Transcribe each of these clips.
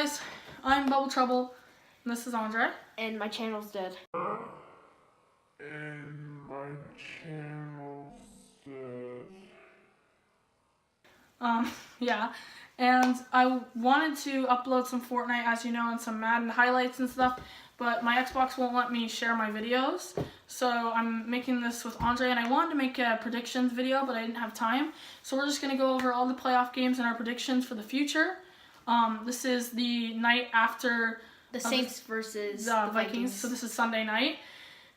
guys, I'm Bubble Trouble, and this is Andre. And my channel's dead. Yeah, and I wanted to upload some Fortnite, as you know, and some Madden highlights and stuff, but my Xbox won't let me share my videos, so I'm making this with Andre, and I wanted to make a predictions video, but I didn't have time, so we're just going to go over all the playoff games and our predictions for the future. This is the night after the Saints versus the Vikings, so this is Sunday night.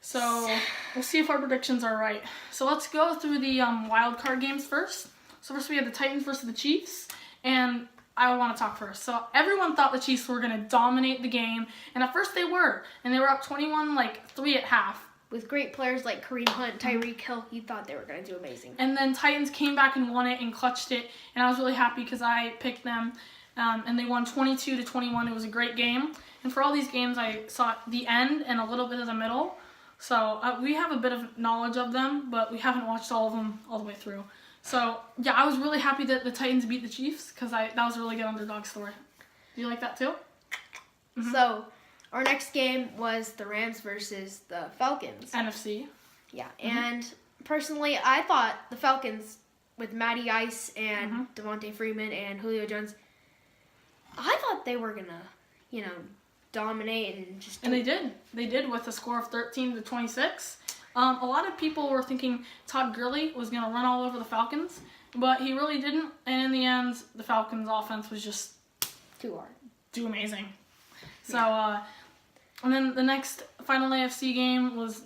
So we'll see if our predictions are right. So let's go through the wild card games first. So first we have the Titans versus the Chiefs, and I want to talk first. So everyone thought the Chiefs were going to dominate the game, and at first they were, and they were up 21-3 at half. With great players like Kareem Hunt, Tyreek Hill, you thought they were going to do amazing. And then Titans came back and won it and clutched it, and I was really happy because I picked them, and they won 22-21. It was a great game, and for all these games I saw the end and a little bit of the middle. So we have a bit of knowledge of them, but we haven't watched all of them all the way through. So yeah, I was really happy that the Titans beat the Chiefs because that was a really good underdog story. Do you like that too? Mm-hmm. So our next game was the Rams versus the Falcons. NFC. Yeah, and personally, I thought the Falcons with Matty Ice and Devontae Freeman and Julio Jones, I thought they were gonna, dominate and just. And they did. They did with a score of 13-26. A lot of people were thinking Todd Gurley was going to run all over the Falcons, but he really didn't. And in the end, the Falcons' offense was just too amazing. So, and then the next final AFC game was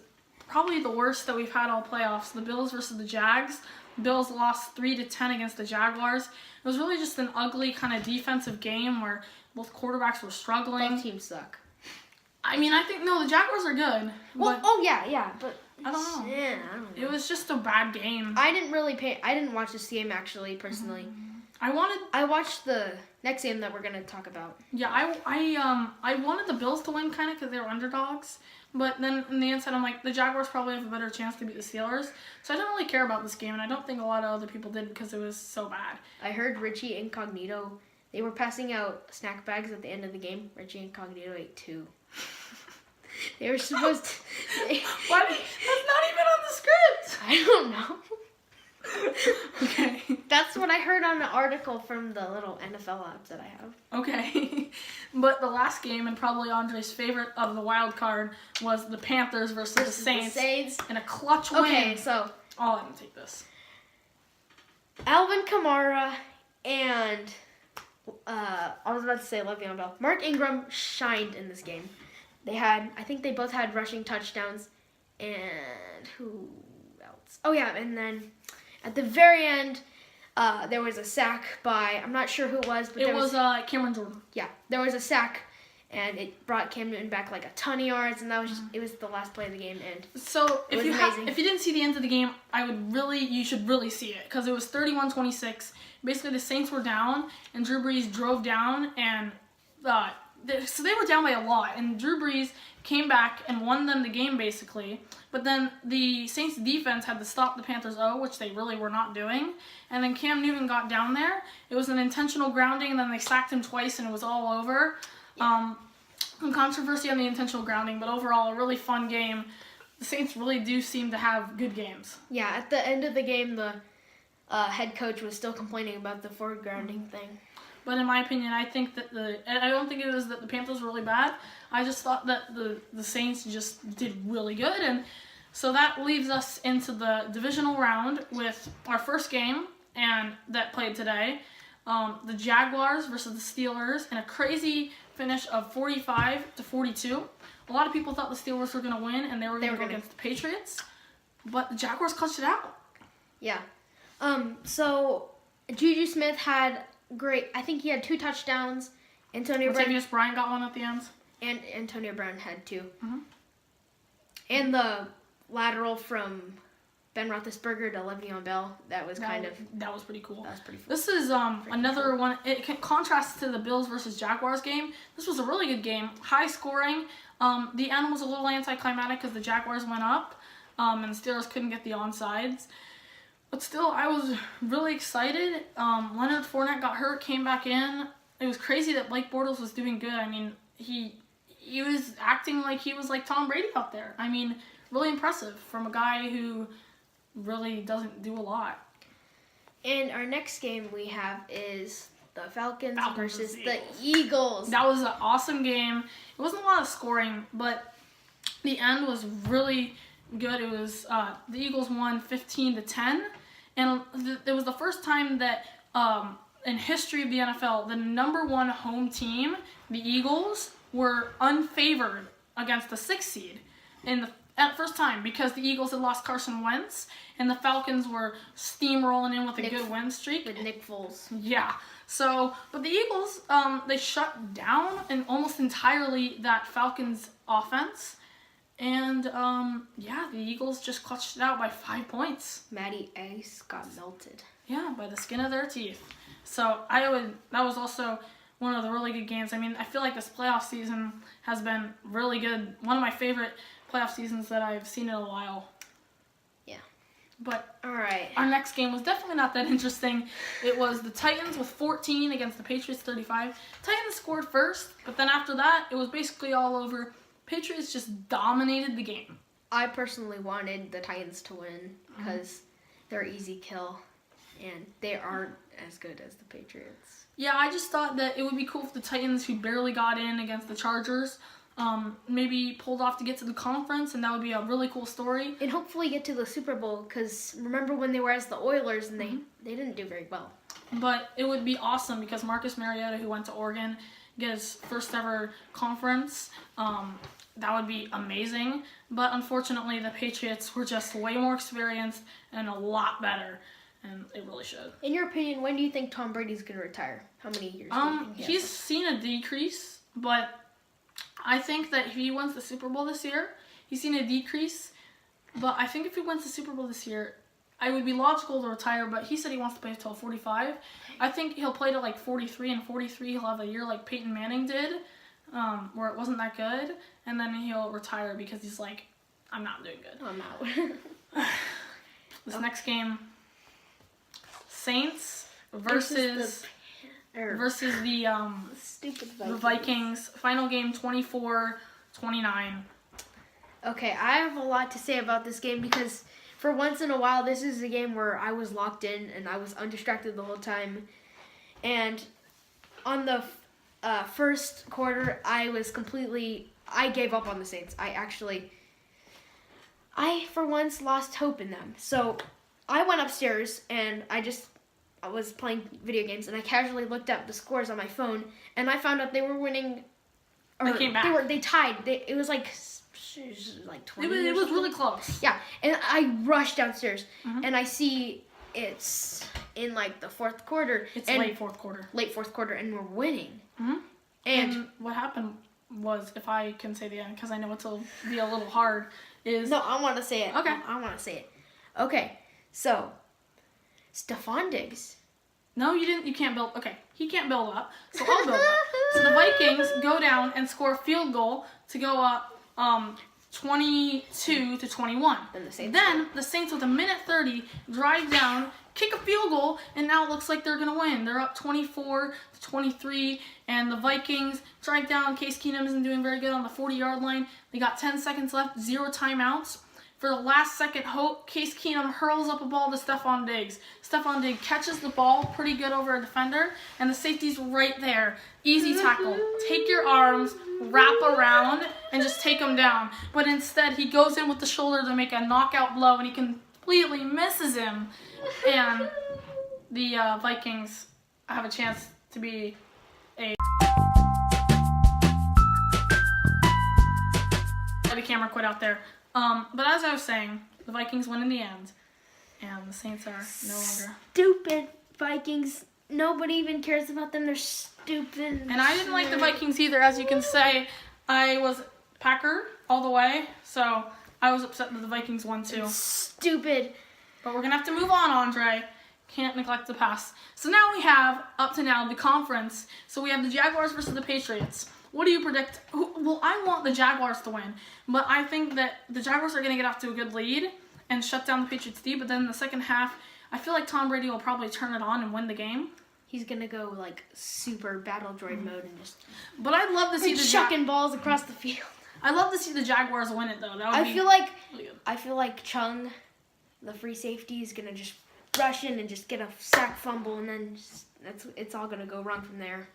probably the worst that we've had all playoffs. The Bills versus the Jags. The Bills lost 3-10 against the Jaguars. It was really just an ugly kind of defensive game where both quarterbacks were struggling. Both teams suck. I mean, I think, no, the Jaguars are good. Well, yeah, but I don't know. Yeah, I don't know. It was just a bad game. I didn't watch this game, actually, personally. I watched the next game that we're going to talk about. Yeah, I wanted the Bills to win, kind of, because they were underdogs. But then, in the inside, I'm like, the Jaguars probably have a better chance to beat the Steelers. So I didn't really care about this game, and I don't think a lot of other people did because it was so bad. I heard Richie Incognito, they were passing out snack bags at the end of the game. Richie Incognito ate 2. They were supposed to. What? That's not even on the script. I don't know. Okay. That's what I heard on the article from the little NFL apps that I have. Okay. But the last game, and probably Andre's favorite of the wild card, was the Panthers versus the Saints. In a clutch win. Okay, so. I'll let him take this. Alvin Kamara and I was about to say Le'Veon Bell. Mark Ingram shined in this game. I think they both had rushing touchdowns, and who else? Oh yeah, and then at the very end, there was a sack by, I'm not sure who it was, but it was Cameron Jordan. Yeah, there was a sack, and it brought Cam Newton back like a ton of yards, and that was it was the last play of the game, and so if you didn't see the end of the game, you should really see it because it was 31-26. Basically, the Saints were down, and Drew Brees drove down, and so they were down by a lot, and Drew Brees came back and won them the game, basically. But then the Saints defense had to stop the Panthers' which they really were not doing. And then Cam Newton got down there. It was an intentional grounding, and then they sacked him twice, and it was all over. Yeah. Some controversy on the intentional grounding, but overall, a really fun game. The Saints really do seem to have good games. Yeah, at the end of the game, the head coach was still complaining about the forward grounding thing. But in my opinion, I think that I don't think it was that the Panthers were really bad. I just thought that the Saints just did really good. And so that leaves us into the divisional round with our first game and that played today. The Jaguars versus the Steelers in a crazy finish of 45-42. A lot of people thought the Steelers were going to win and they were going to go against the Patriots. But the Jaguars clutched it out. Yeah. So Juju Smith had I think he had 2 touchdowns. Latavius Bryant got one at the end. And Antonio Brown had 2. And the lateral from Ben Roethlisberger to Le'Veon Bell, that was pretty cool. That was pretty cool. This is another one. It contrasts to the Bills versus Jaguars game. This was a really good game, high scoring. The end was a little anticlimactic because the Jaguars went up, and the Steelers couldn't get the onside. But still, I was really excited. Leonard Fournette got hurt, came back in, it was crazy that Blake Bortles was doing good. I mean, he was acting like he was like Tom Brady out there. I mean, really impressive from a guy who really doesn't do a lot. And our next game we have is the Falcons versus the Eagles. Eagles. That was an awesome game. It wasn't a lot of scoring, but the end was really good. It was the Eagles won 15-10, and it was the first time that in history of the NFL, the number 1 home team, the Eagles, were unfavored against the 6th seed at first time, because the Eagles had lost Carson Wentz and the Falcons were steamrolling in with a good win streak. With Nick Foles. Yeah. So, but the Eagles, they shut down and almost entirely that Falcons offense. And, yeah, the Eagles just clutched it out by 5 points. Matty Ice got melted. Yeah, by the skin of their teeth. So, that was also one of the really good games. I mean, I feel like this playoff season has been really good. One of my favorite playoff seasons that I've seen in a while. Yeah. But all right, our next game was definitely not that interesting. It was the Titans with 14 against the Patriots 35. Titans scored first, but then after that, it was basically all over. Patriots just dominated the game. I personally wanted the Titans to win because they're easy kill, and they aren't as good as the Patriots. Yeah, I just thought that it would be cool if the Titans, who barely got in against the Chargers, maybe pulled off to get to the conference, and that would be a really cool story. And hopefully get to the Super Bowl, because remember when they were as the Oilers, and they didn't do very well. But it would be awesome because Marcus Mariota, who went to Oregon, get his first ever conference. That would be amazing. But unfortunately, the Patriots were just way more experienced and a lot better. And it really showed. In your opinion, when do you think Tom Brady's going to retire? How many years do you think he he's has? seen a decrease, but I think that if he wins the Super Bowl this year, he's seen a decrease. But I think if he wins the Super Bowl this year, I would be logical to retire, but he said he wants to play until 45. I think he'll play to like 43, and 43 he'll have a year like Peyton Manning did, where it wasn't that good, and then he'll retire because he's like, I'm not doing good. I'm out. This next game, Saints versus the stupid Vikings. Final game 24-29. Okay, I have a lot to say about this game because for once in a while, this is a game where I was locked in and I was undistracted the whole time. And on the first quarter, I gave up on the Saints. I for once lost hope in them. So I went upstairs and I was playing video games and I casually looked up the scores on my phone and I found out they were winning. They came back. They tied. It was like 20. It was really close. Yeah, and I rushed downstairs and I see it's in like the fourth quarter. It's late fourth quarter, and we're winning. Mm-hmm. And what happened was, if I can say the end, because I know it'll be a little hard, is... No, I want to say it. Okay. I want to say it. Okay, so, Stephon Diggs. No, you didn't. You can't build... Okay, he can't build up, so I'll build up. So the Vikings go down and score a field goal to go up 22-21. Then the Saints, with a minute 30, drive down, kick a field goal, and now it looks like they're going to win. They're up 24-23, and the Vikings drive down. Case Keenum isn't doing very good on the 40-yard line. They got 10 seconds left, 0 timeouts. For the last second hope, Case Keenum hurls up a ball to Stephon Diggs. Stephon Diggs catches the ball pretty good over a defender, and the safety's right there. Easy tackle. Take your arms, wrap around, and just take him down. But instead, he goes in with the shoulder to make a knockout blow, and he completely misses him. And the Vikings have a chance to be the camera quit out there. But as I was saying, the Vikings win in the end, and the Saints are no longer. Stupid Vikings. Nobody even cares about them. They're stupid. And I didn't like the Vikings either. As you can say, I was Packer all the way, so I was upset that the Vikings won too. Stupid. But we're going to have to move on, Andre. Can't neglect the past. So now we have, up to now, the conference. So we have the Jaguars versus the Patriots. What do you predict? Well, I want the Jaguars to win, but I think that the Jaguars are going to get off to a good lead and shut down the Patriots' D, but then in the second half, I feel like Tom Brady will probably turn it on and win the game. he's gonna go like super battle droid mode and just But I'd love to see the chucking balls across the field. I'd love to see the Jaguars win it though. That would I be really good. feel like Chung, the free safety, is gonna just rush in and just get a sack fumble, and then it's all gonna go run from there.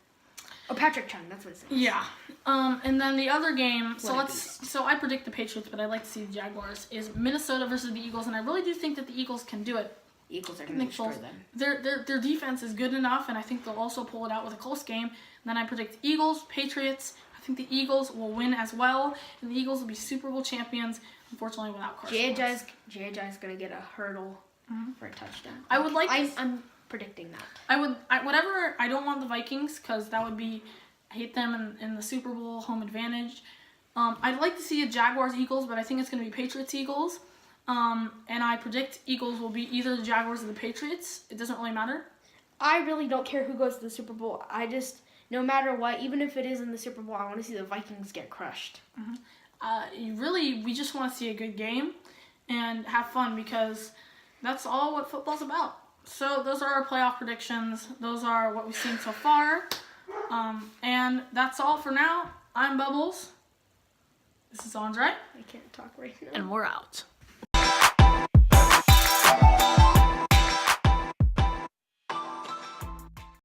Oh, Patrick Chung, that's what it says. Yeah. And then the other game, What a so I predict the Patriots, but I like to see the Jaguars, is Minnesota versus the Eagles, and I really do think that the Eagles can do it. Eagles are gonna Nick destroy Foles, them. their defense is good enough, and I think they'll also pull it out with a close game. And then I predict Eagles, Patriots. I think the Eagles will win as well, and the Eagles will be Super Bowl champions, unfortunately without Carson Wentz. J.J.'s gonna get a hurdle for a touchdown. I would like I'm predicting that. I don't want the Vikings because that would be, I hate them in the Super Bowl home advantage. I'd like to see a Jaguars-Eagles, but I think it's going to be Patriots-Eagles. And I predict Eagles will be either the Jaguars or the Patriots. It doesn't really matter. I really don't care who goes to the Super Bowl. No matter what, even if it is in the Super Bowl, I want to see the Vikings get crushed. We just want to see a good game and have fun because that's all what football's about. So those are our playoff predictions. Those are what we've seen so far. And that's all for now. I'm Bubbles. This is Andre. I can't talk right now. And we're out.